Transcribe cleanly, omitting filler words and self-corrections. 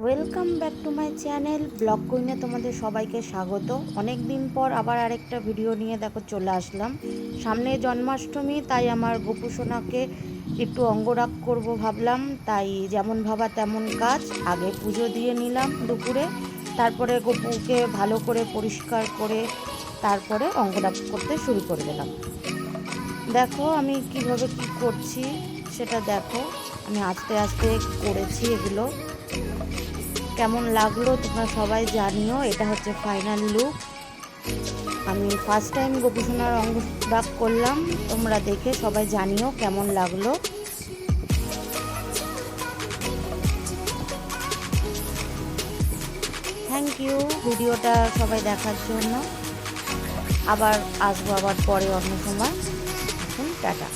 Welcome back to my channel vlog কুইনে তোমাদের সবাইকে স্বাগত। অনেক দিন পর আবার আরেকটা ভিডিও নিয়ে দেখো চলে আসলাম। সামনে জন্মাষ্টমী, তাই আমার গোপু সোনাকে একটু অঙ্গরাগ করব ভাবলাম। তাই যেমন ভাবা তেমন কাজ, আগে পুজো দিয়ে নিলাম দুপুরে, তারপরে গোপুকে ভালো করে পরিষ্কার করে তারপরে অঙ্গরাগ করতে শুরু করে দিলাম। দেখো আমি কিভাবে কি করছি সেটা দেখো। আমি আস্তে আস্তে করেছি এগুলো। কেমন লাগলো তোমরা সবাই জানিও। এটা হচ্ছে ফাইনাল লুক। আমি ফার্স্ট টাইম গোপুসোনার অঙ্গরাগ করলাম, তোমরা দেখে সবাই জানিও কেমন লাগলো। থ্যাংক ইউ ভিডিওটা সবাই দেখার জন্য। আবার আসবো আবার পরে অন্য সময়। এখন টাটা।